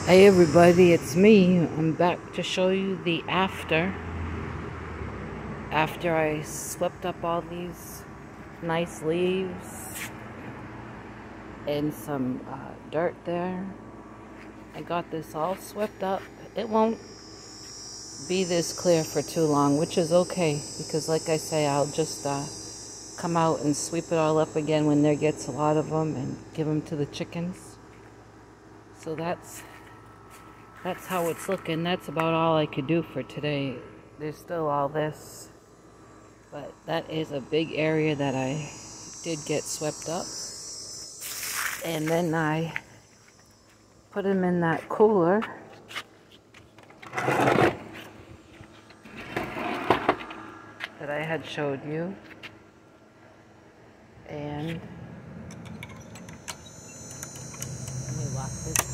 Hey everybody, it's me. I'm back to show you the after I swept up all these nice leaves and some dirt there. I got this all swept up. It won't be this clear for too long, which is okay, because like I say, I'll just come out and sweep it all up again when there gets a lot of them and give them to the chickens. So that's how it's looking. That's about all I could do for today. There's still all this, but that is a big area that I did get swept up. And then I put them in that cooler that I had showed you. And let me lock this.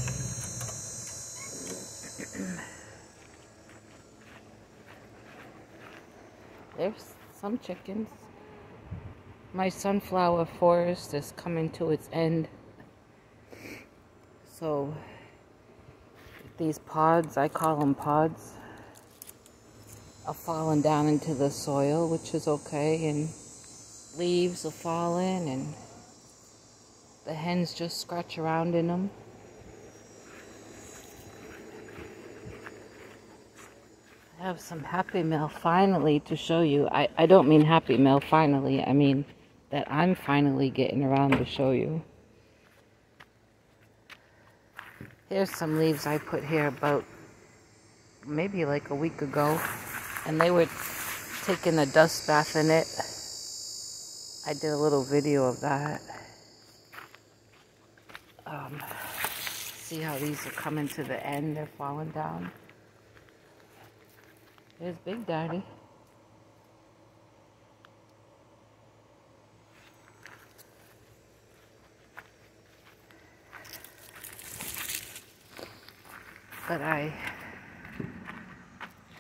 There's some chickens. My sunflower forest is coming to its end. So these pods, I call them pods, are falling down into the soil, which is okay, and leaves are falling, and the hens just scratch around in them. I have some Happy Mail finally to show you. I don't mean Happy Mail finally, I mean that I'm finally getting around to show you. Here's some leaves I put here about maybe like a week ago, and they were taking a dust bath in it. I did a little video of that. See how these are coming to the end, they're falling down. There's Big Daddy. But I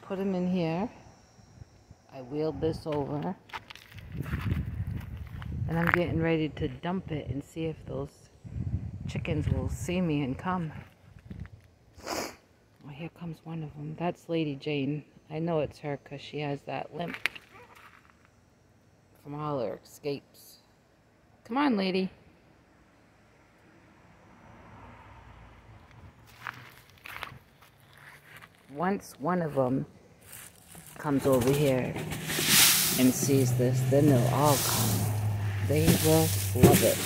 put him in here. I wheeled this over. And I'm getting ready to dump it and see if those chickens will see me and come. Well, here comes one of them. That's Lady Jane. I know it's her because she has that limp from all her escapes. Come on, lady. Once one of them comes over here and sees this, then they'll all come. They will love it.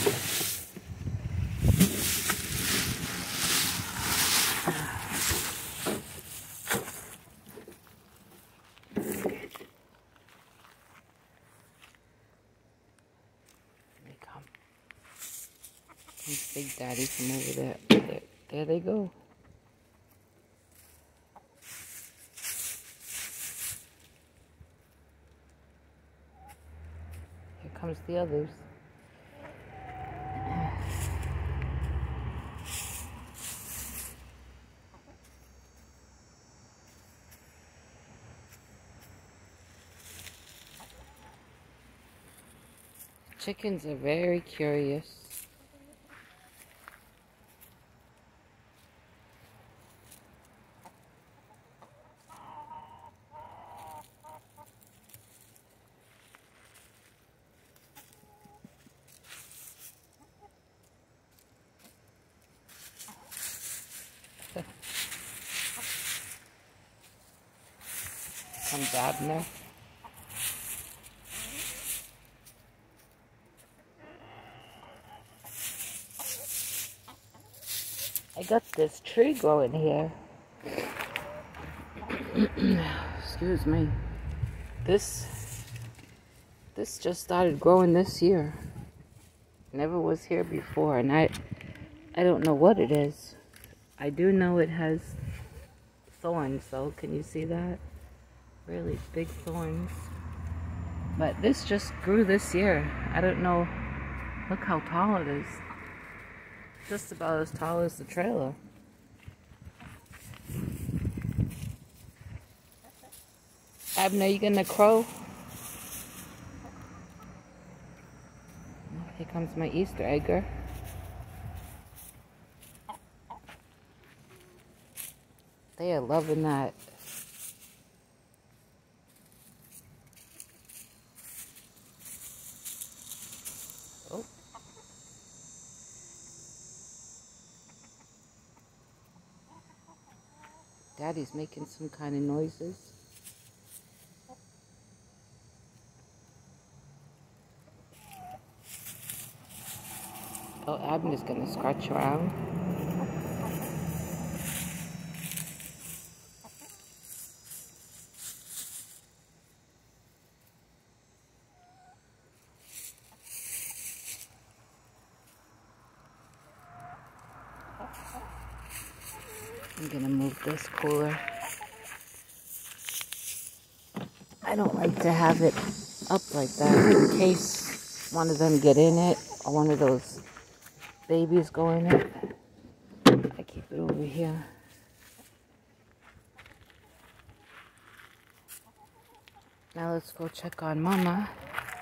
They come. Here's Big Daddy from over there. There they go. Here comes the others. Chickens are very curious. Comes Abner. I got this tree growing here. Excuse me. This just started growing this year. Never was here before, and I don't know what it is. I do know it has thorns, though. Can you see that? Really big thorns. But this just grew this year. I don't know. Look how tall it is. Just about as tall as the trailer. Abner, you gonna crow? Here comes my Easter egger. They are loving that. Oh. Daddy's making some kind of noises. Oh, Abner's gonna scratch around. I'm gonna move this cooler. I don't like to have it up like that in case one of them get in it or one of those babies go in it. I keep it over here. Now let's go check on Mama.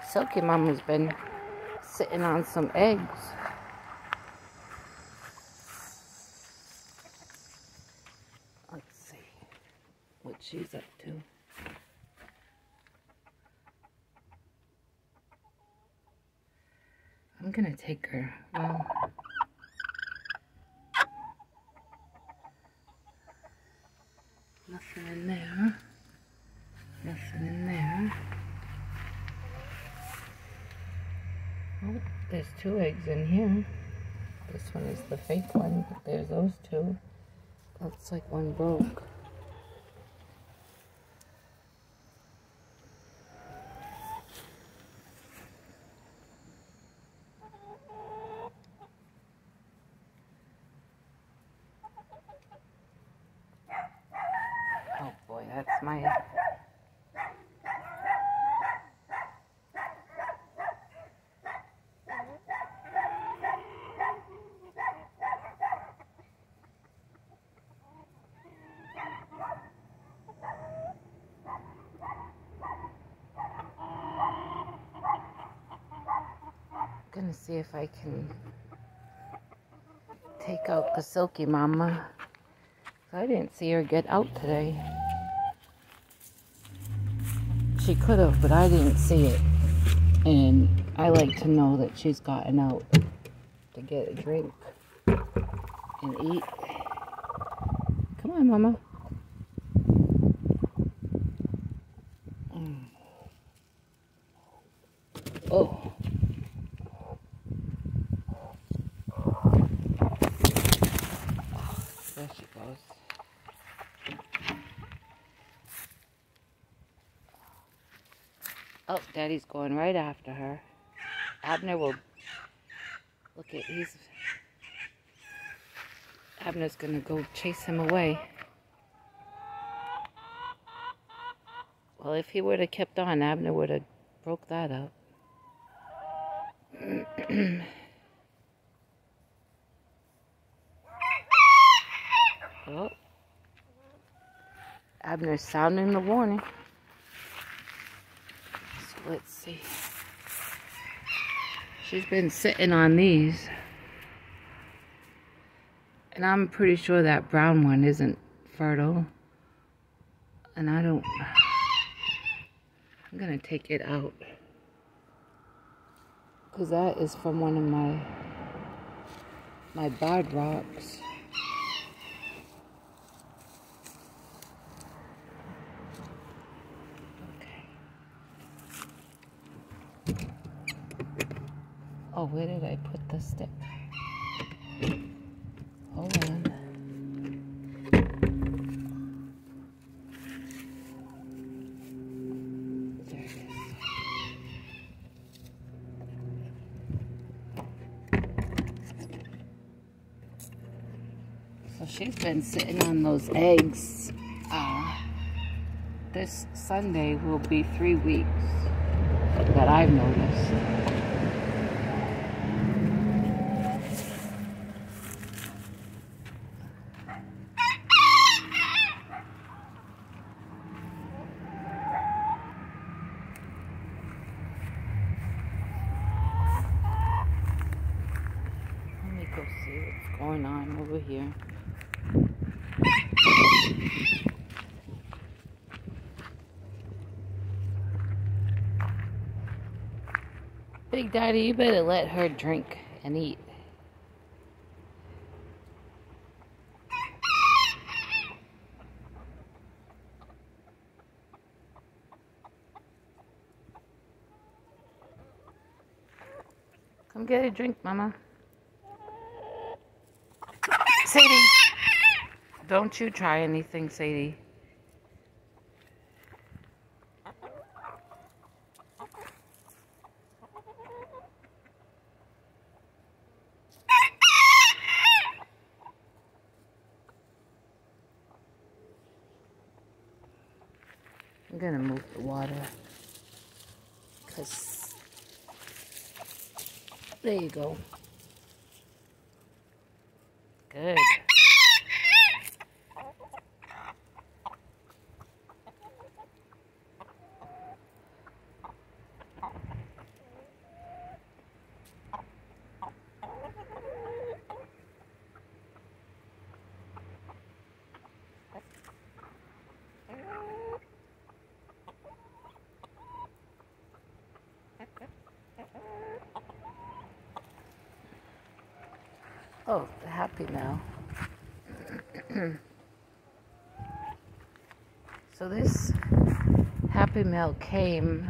Silky Mama's been sitting on some eggs. Let's see what she's up to. I'm gonna take her. Well, nothing in there. Nothing in there. Oh, there's 2 eggs in here. This one is the fake one, but there's those 2. Looks like one broke. Oh boy, that's my... Gonna see if I can take out the Silky Mama. I didn't see her get out today. She could have, but I didn't see it. And I like to know that she's gotten out to get a drink and eat. Come on, Mama. Oh. There she goes. Oh, Daddy's going right after her. Abner will... Look at... Abner's gonna go chase him away. Well, if he would have kept on, Abner would have broke that up. Oh. Abner's sounding the warning. So let's see. She's been sitting on these. And I'm pretty sure that brown one isn't fertile. And I don't... I'm gonna take it out. Because that is from one of my barred rocks. Oh, where did I put the stick? Hold on. There it is. So she's been sitting on those eggs. This Sunday will be 3 weeks that I've noticed. Go see what's going on over here. Big Daddy, you better let her drink and eat. Come get a drink, Mama. Sadie! Don't you try anything, Sadie. I'm gonna move the water. Cause there you go. Good. Oh, the Happy Meal. So this Happy Meal came,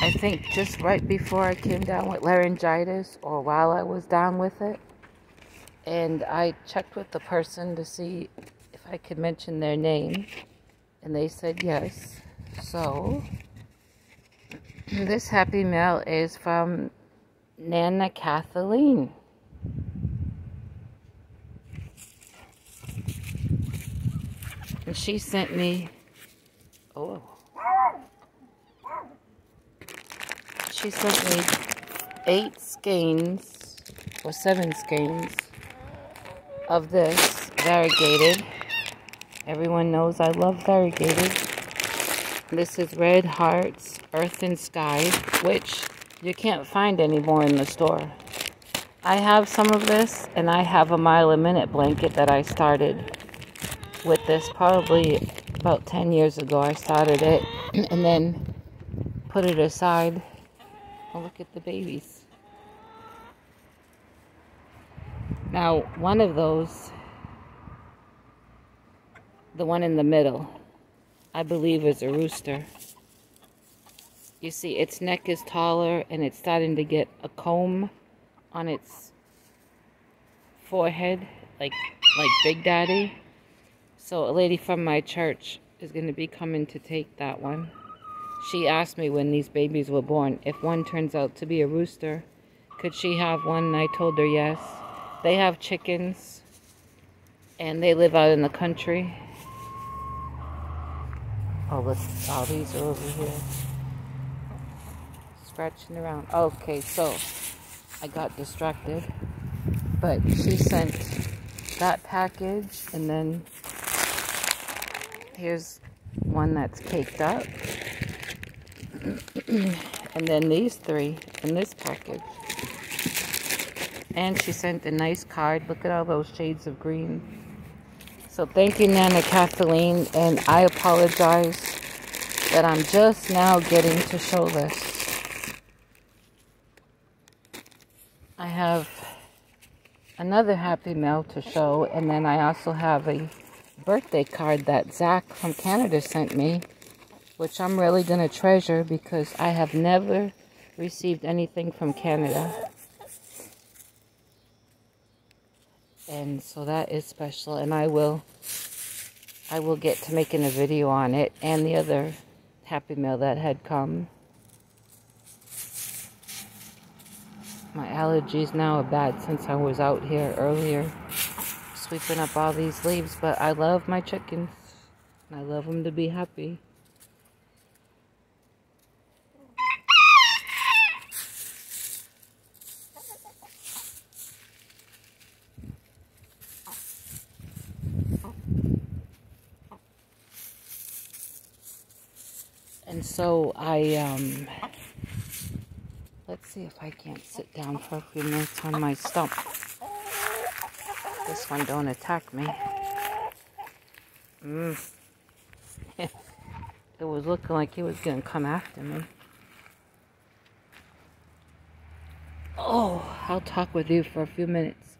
I think, just right before I came down with laryngitis, or while I was down with it. And I checked with the person to see if I could mention their name, and they said yes. So this Happy Meal is from Nana caLLin. And she sent me, she sent me 8 skeins or 7 skeins of this variegated. Everyone knows I love variegated. This is Red Hearts, Earth and Sky, which you can't find anymore in the store. I have some of this, and I have a Mile a Minute blanket that I started with this probably about 10 years ago. I started it and then put it aside. Oh, look at the babies. Now, one of those, the one in the middle, I believe is a rooster. You see, its neck is taller and it's starting to get a comb on its forehead, like Big Daddy. So a lady from my church is going to be coming to take that one. She asked me when these babies were born, if one turns out to be a rooster, could she have one? And I told her yes. They have chickens, and they live out in the country. Oh, look, all these are over here. Scratching around. Okay, so I got distracted, but she sent that package, and then here's one that's caked up, and then these 3 in this package. And she sent a nice card. Look at all those shades of green. So thank you, Nana caLLin, and I apologize that I'm just now getting to show this. I have another Happy Meal to show, and then I also have a birthday card that Zach from Canada sent me, which I'm really going to treasure because I have never received anything from Canada. And so that is special, and I will get to making a video on it and the other Happy Meal that had come. My allergies now are bad since I was out here earlier sweeping up all these leaves, but I love my chickens. I love them to be happy. And so let's see if I can't sit down for a few minutes on my stump. This one don't attack me. It was looking like he was gonna come after me. Oh, I'll talk with you for a few minutes.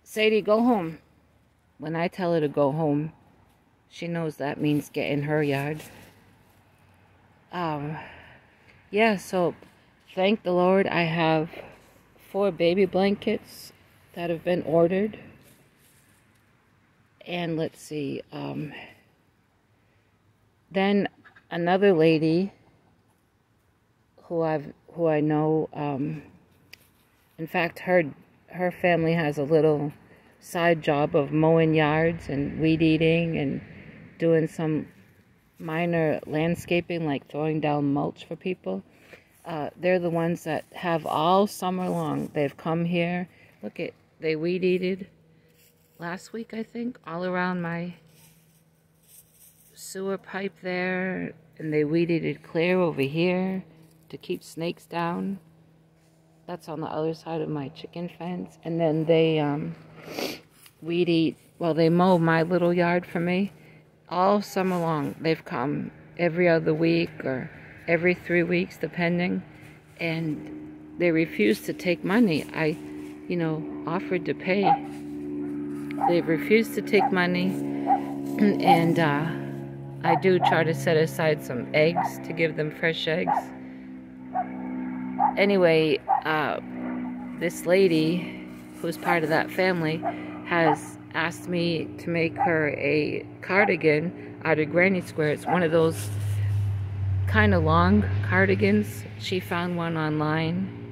Sadie, go home. When I tell her to go home, she knows that means get in her yard. Yeah, so thank the Lord I have 4 baby blankets that have been ordered. And let's see, then another lady who I know, in fact, her family has a little side job of mowing yards and weed eating and doing some minor landscaping, like throwing down mulch for people. They're the ones that have all summer long. They've come here. Look at, they weed eated last week, I think, all around my sewer pipe there, and they weed eated clear over here to keep snakes down. That's on the other side of my chicken fence. And then they weed eat, well, they mow my little yard for me all summer long. They've come every other week or every 3 weeks, depending, and they refuse to take money. I, offered to pay. They refuse to take money, and I do try to set aside some eggs to give them fresh eggs. Anyway, this lady who's part of that family has asked me to make her a cardigan out of granny square. It's one of those kind of long cardigans. She found one online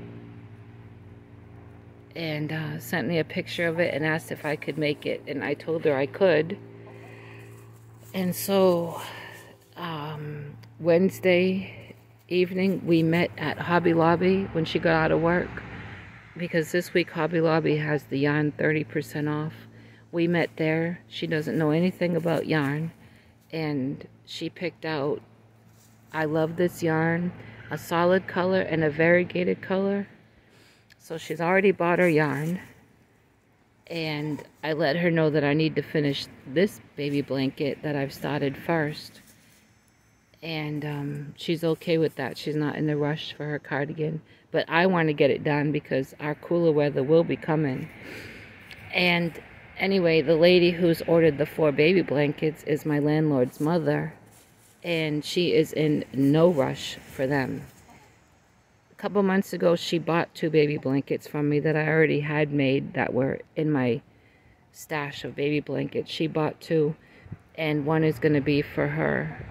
and sent me a picture of it and asked if I could make it, and I told her I could. And so Wednesday evening we met at Hobby Lobby when she got out of work, because this week Hobby Lobby has the yarn 30% off. We met there. She doesn't know anything about yarn, and she picked out, I love this yarn, a solid color and a variegated color. So she's already bought her yarn, and I let her know that I need to finish this baby blanket that I've started first. And she's okay with that. She's not in the rush for her cardigan, but I want to get it done because our cooler weather will be coming. And anyway, the lady who's ordered the 4 baby blankets is my landlord's mother, and she is in no rush for them. A couple months ago, she bought 2 baby blankets from me that I already had made that were in my stash of baby blankets. She bought 2, and one is going to be for her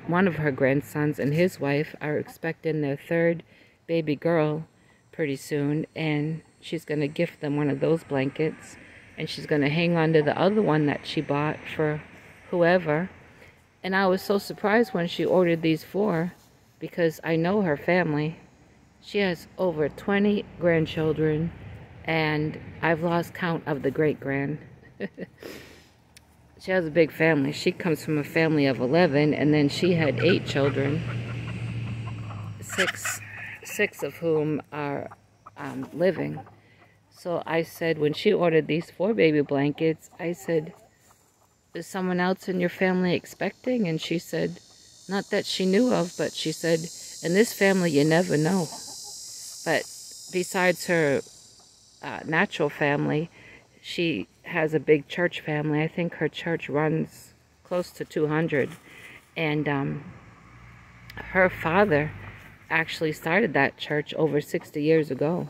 one of her grandsons and his wife are expecting their 3rd baby girl pretty soon, and she's going to gift them one of those blankets, and she's going to hang on to the other one that she bought for whoever. And I was so surprised when she ordered these 4, because I know her family. She has over 20 grandchildren, and I've lost count of the great-grand. She has a big family. She comes from a family of 11, and then she had 8 children, six of whom are living. So I said, when she ordered these 4 baby blankets, I said, is someone else in your family expecting? And she said, not that she knew of, but she said, in this family you never know. But besides her natural family, she has a big church family. I think her church runs close to 200. And her father actually started that church over 60 years ago.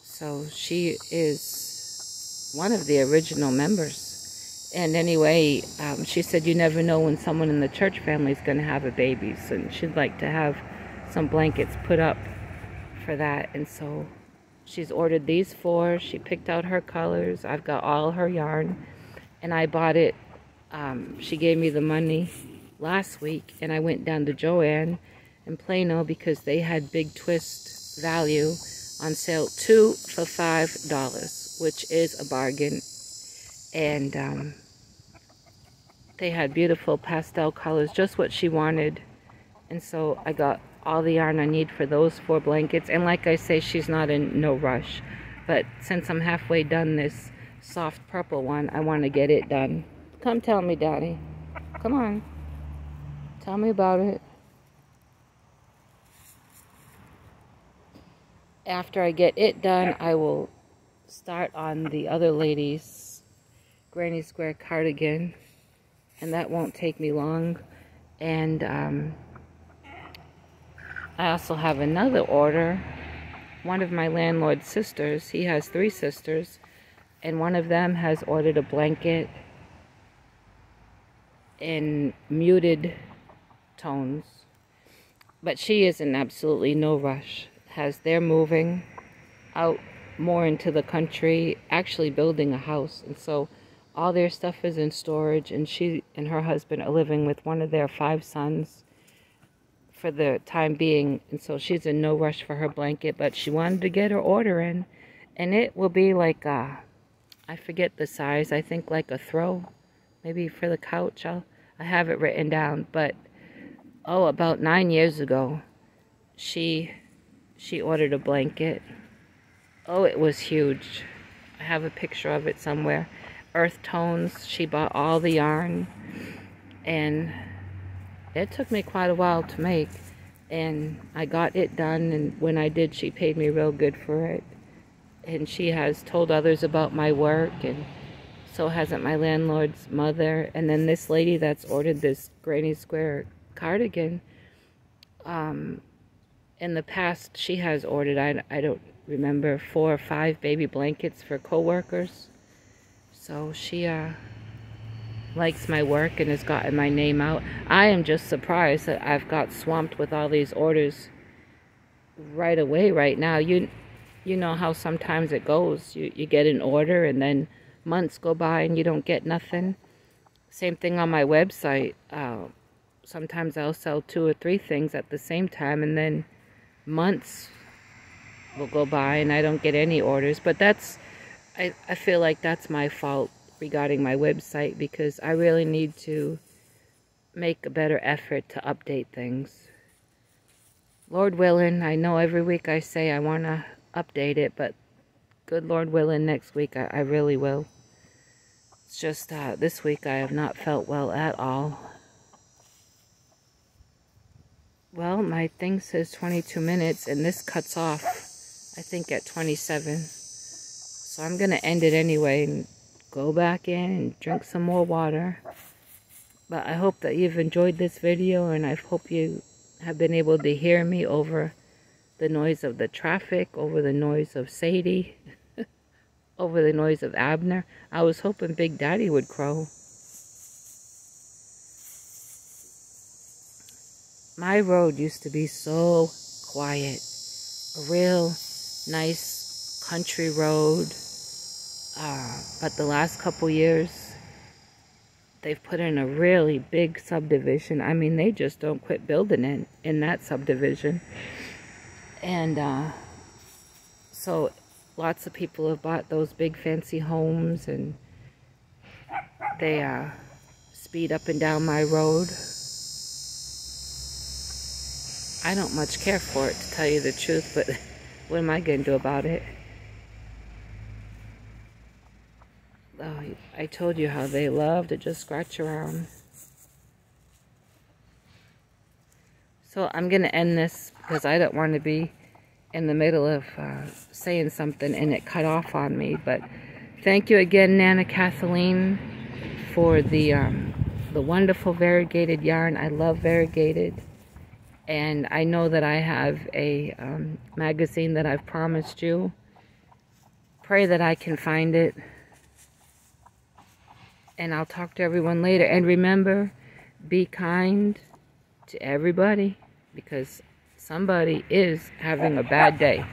So she is one of the original members. And anyway, she said you never know when someone in the church family is going to have a baby. So she'd like to have some blankets put up for that. And so she's ordered these 4. She picked out her colors. I've got all her yarn, and I bought it. She gave me the money last week, and I went down to Joann in Plano because they had Big Twist value on sale, 2 for $5, which is a bargain. And they had beautiful pastel colors, just what she wanted. And so I got all the yarn I need for those 4 blankets. And like I say, she's not in no rush. But since I'm halfway done this soft purple one, I want to get it done. Come tell me, Daddy. Come on. Tell me about it. After I get it done, I will start on the other lady's granny square cardigan, and that won't take me long. And I also have another order. One of my landlord's sisters, he has 3 sisters, and one of them has ordered a blanket in muted tones, but she is in absolutely no rush. They're moving out more into the country, actually building a house, and so all their stuff is in storage, and she and her husband are living with one of their 5 sons for the time being, and so she's in no rush for her blanket, but she wanted to get her order in, and it will be like I forget the size, I think like a throw, maybe for the couch. I have it written down, but about 9 years ago she ordered a blanket. It was huge. I have a picture of it somewhere. Earth tones. She bought all the yarn, and it took me quite a while to make, and I got it done, and when I did, she paid me real good for it. And she has told others about my work, and so hasn't my landlord's mother. And then this lady that's ordered this granny square cardigan, in the past she has ordered, I don't remember, 4 or 5 baby blankets for co-workers. So she likes my work and has gotten my name out. I am just surprised that I've got swamped with all these orders right away right now. You know how sometimes it goes. You get an order and then months go by and you don't get nothing. Same thing on my website. Sometimes I'll sell 2 or 3 things at the same time, and then months will go by and I don't get any orders. But I feel like that's my fault regarding my website, because I really need to make a better effort to update things. Lord willing, I know every week I say I want to update it, but good Lord willing, next week I really will. It's just this week I have not felt well at all. Well, my thing says 22 minutes, and this cuts off, I think, at 27. So I'm going to end it anyway and go back in and drink some more water. But I hope that you've enjoyed this video, and I hope you have been able to hear me over the noise of the traffic, over the noise of Sadie, over the noise of Abner. I was hoping Big Daddy would crow. My road used to be so quiet. A real nice country road. But the last couple years, they've put in a really big subdivision. I mean, they just don't quit building in that subdivision. And so lots of people have bought those big fancy homes, and they speed up and down my road. I don't much care for it, to tell you the truth, but what am I going to do about it? Oh, I told you how they love to just scratch around. So I'm going to end this because I don't want to be in the middle of saying something and it cut off on me. But thank you again, Nana caLLin, for the wonderful variegated yarn. I love variegated. And I know that I have a magazine that I've promised you. Pray that I can find it. And I'll talk to everyone later. And remember, be kind to everybody, because somebody is having a bad day.